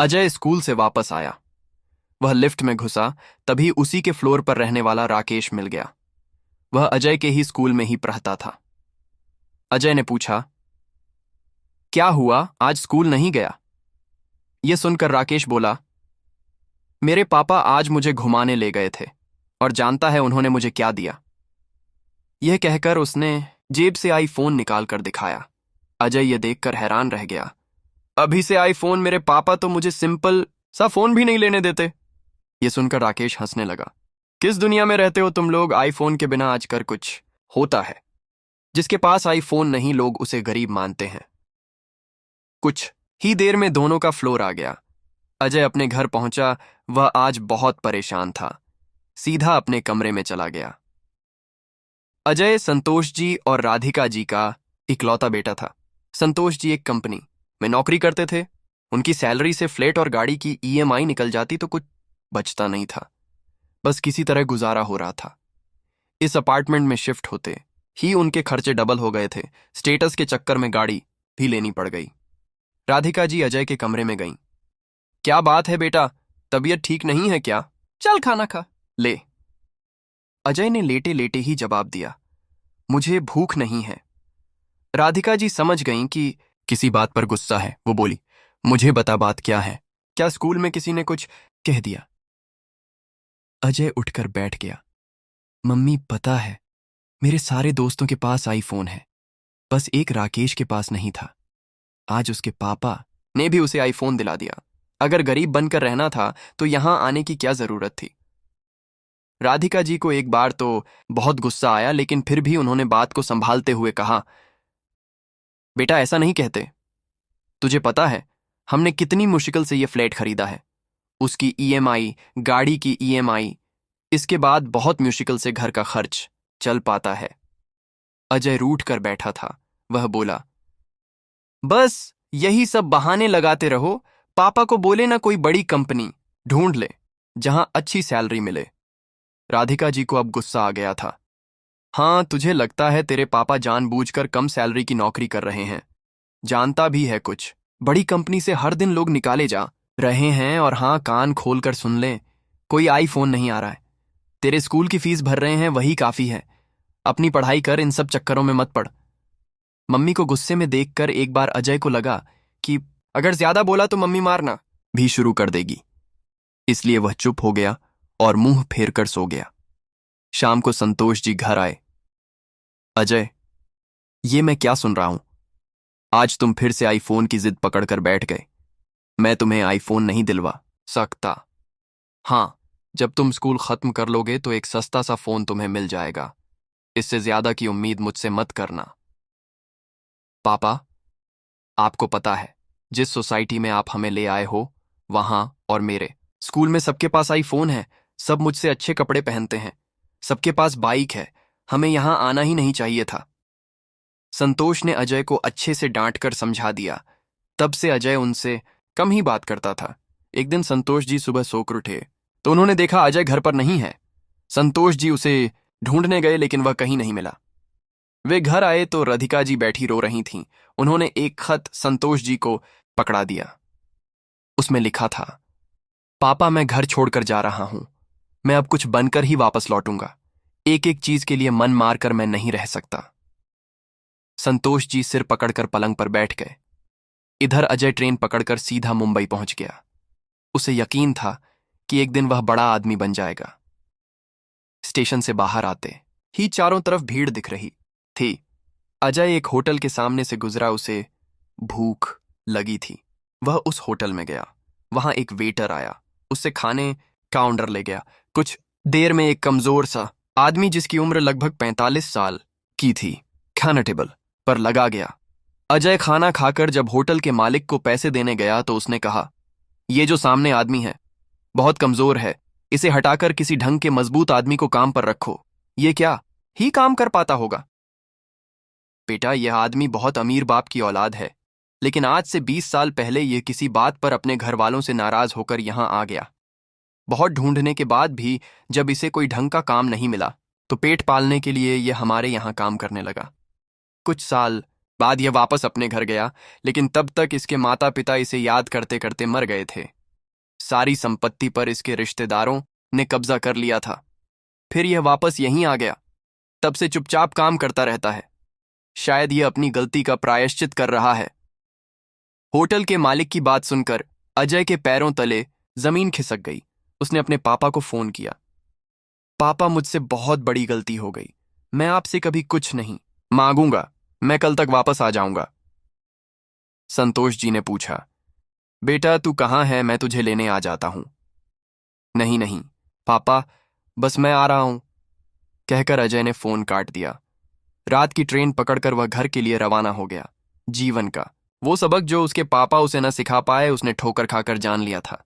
Ajay school से वापस आया। वह लिफ्ट में घुसा, तभी उसी के फ्लोर पर रहने वाला राकेश मिल गया। वह अजय के ही स्कूल में ही पढ़ता था। अजय ने पूछा, क्या हुआ, आज स्कूल नहीं गया? यह सुनकर राकेश बोला, मेरे पापा आज मुझे घुमाने ले गए थे और जानता है उन्होंने मुझे क्या दिया। यह कहकर उसने जेब से आईफोन निकाल कर दिखाया। अजय यह देखकर हैरान रह गया। अभी से आईफोन? मेरे पापा तो मुझे सिंपल सा फोन भी नहीं लेने देते। यह सुनकर राकेश हंसने लगा। किस दुनिया में रहते हो तुम लोग? आईफोन के बिना आजकल कुछ होता है? जिसके पास आईफोन नहीं, लोग उसे गरीब मानते हैं। कुछ ही देर में दोनों का फ्लोर आ गया। अजय अपने घर पहुंचा। वह आज बहुत परेशान था। सीधा अपने कमरे में चला गया। अजय संतोष जी और राधिका जी का इकलौता बेटा था। संतोष जी एक कंपनी में नौकरी करते थे। उनकी सैलरी से फ्लैट और गाड़ी की ईएमआई निकल जाती तो कुछ बचता नहीं था। बस किसी तरह गुजारा हो रहा था। इस अपार्टमेंट में शिफ्ट होते ही उनके खर्चे डबल हो गए थे। स्टेटस के चक्कर में गाड़ी भी लेनी पड़ गई। राधिका जी अजय के कमरे में गईं। क्या बात है बेटा, तबीयत ठीक नहीं है क्या? चल खाना खा ले। अजय ने लेटे लेटे ही जवाब दिया, मुझे भूख नहीं है। राधिका जी समझ गईं कि किसी बात पर गुस्सा है। वो बोली, मुझे बता बात क्या है? क्या स्कूल में किसी ने कुछ कह दिया? अजय उठकर बैठ गया। मम्मी, पता है मेरे सारे दोस्तों के पास आईफोन है, बस एक राकेश के पास नहीं था। आज उसके पापा ने भी उसे आईफोन दिला दिया। अगर गरीब बनकर रहना था तो यहां आने की क्या जरूरत थी? राधिका जी को एक बार तो बहुत गुस्सा आया, लेकिन फिर भी उन्होंने बात को संभालते हुए कहा, बेटा ऐसा नहीं कहते। तुझे पता है हमने कितनी मुश्किल से यह फ्लैट खरीदा है। उसकी ईएमआई, गाड़ी की ईएमआई, इसके बाद बहुत मुश्किल से घर का खर्च चल पाता है। अजय रूठ कर बैठा था। वह बोला, बस यही सब बहाने लगाते रहो। पापा को बोले ना कोई बड़ी कंपनी ढूंढ ले जहां अच्छी सैलरी मिले। राधिका जी को अब गुस्सा आ गया था। हाँ, तुझे लगता है तेरे पापा जानबूझकर कम सैलरी की नौकरी कर रहे हैं। जानता भी है कुछ बड़ी कंपनी से हर दिन लोग निकाले जा रहे हैं। और हाँ, कान खोल कर सुन ले, कोई आईफोन नहीं आ रहा है। तेरे स्कूल की फीस भर रहे हैं, वही काफी है। अपनी पढ़ाई कर, इन सब चक्करों में मत पड़। मम्मी को गुस्से में देखकर एक बार अजय को लगा कि अगर ज्यादा बोला तो मम्मी मारना भी शुरू कर देगी। इसलिए वह चुप हो गया और मुंह फेर कर सो गया। शाम को संतोष जी घर आए। अजय, ये मैं क्या सुन रहा हूं? आज तुम फिर से आईफोन की जिद पकड़कर बैठ गए। मैं तुम्हें आईफोन नहीं दिलवा सकता। हाँ, जब तुम स्कूल खत्म कर लोगे तो एक सस्ता सा फोन तुम्हें मिल जाएगा। इससे ज्यादा की उम्मीद मुझसे मत करना। पापा, आपको पता है जिस सोसाइटी में आप हमें ले आए हो, वहां और मेरे स्कूल में सबके पास आईफोन है। सब मुझसे अच्छे कपड़े पहनते हैं, सबके पास बाइक है। हमें यहां आना ही नहीं चाहिए था। संतोष ने अजय को अच्छे से डांट कर समझा दिया। तब से अजय उनसे कम ही बात करता था। एक दिन संतोष जी सुबह सोकर उठे तो उन्होंने देखा अजय घर पर नहीं है। संतोष जी उसे ढूंढने गए, लेकिन वह कहीं नहीं मिला। वे घर आए तो राधिका जी बैठी रो रही थीं। उन्होंने एक खत संतोष जी को पकड़ा दिया। उसमें लिखा था, पापा, मैं घर छोड़कर जा रहा हूं। मैं अब कुछ बनकर ही वापस लौटूंगा। एक एक चीज के लिए मन मारकर मैं नहीं रह सकता। संतोष जी सिर पकड़कर पलंग पर बैठ गए। इधर अजय ट्रेन पकड़कर सीधा मुंबई पहुंच गया। उसे यकीन था कि एक दिन वह बड़ा आदमी बन जाएगा। स्टेशन से बाहर आते ही चारों तरफ भीड़ दिख रही थी। अजय एक होटल के सामने से गुजरा। उसे भूख लगी थी। वह उस होटल में गया। वहां एक वेटर आया, उससे खाने का ऑर्डर ले गया। कुछ देर में एक कमजोर सा आदमी, जिसकी उम्र लगभग 45 साल की थी, खाना टेबल पर लगा गया। अजय खाना खाकर जब होटल के मालिक को पैसे देने गया तो उसने कहा, ये जो सामने आदमी है बहुत कमजोर है। इसे हटाकर किसी ढंग के मजबूत आदमी को काम पर रखो। ये क्या ही काम कर पाता होगा? बेटा, यह आदमी बहुत अमीर बाप की औलाद है, लेकिन आज से 20 साल पहले यह किसी बात पर अपने घर वालों से नाराज होकर यहां आ गया। बहुत ढूंढने के बाद भी जब इसे कोई ढंग का काम नहीं मिला तो पेट पालने के लिए यह हमारे यहां काम करने लगा। कुछ साल बाद यह वापस अपने घर गया, लेकिन तब तक इसके माता पिता इसे याद करते करते मर गए थे। सारी संपत्ति पर इसके रिश्तेदारों ने कब्जा कर लिया था। फिर यह वापस यहीं आ गया। तब से चुपचाप काम करता रहता है। शायद यह अपनी गलती का प्रायश्चित कर रहा है। होटल के मालिक की बात सुनकर अजय के पैरों तले जमीन खिसक गई। उसने अपने पापा को फोन किया। पापा, मुझसे बहुत बड़ी गलती हो गई। मैं आपसे कभी कुछ नहीं मांगूंगा। मैं कल तक वापस आ जाऊंगा। संतोष जी ने पूछा, बेटा तू कहाँ है? मैं तुझे लेने आ जाता हूं। नहीं नहीं पापा, बस मैं आ रहा हूं, कहकर अजय ने फोन काट दिया। रात की ट्रेन पकड़कर वह घर के लिए रवाना हो गया। जीवन का वो सबक जो उसके पापा उसे न सिखा पाए, उसने ठोकर खाकर जान लिया था।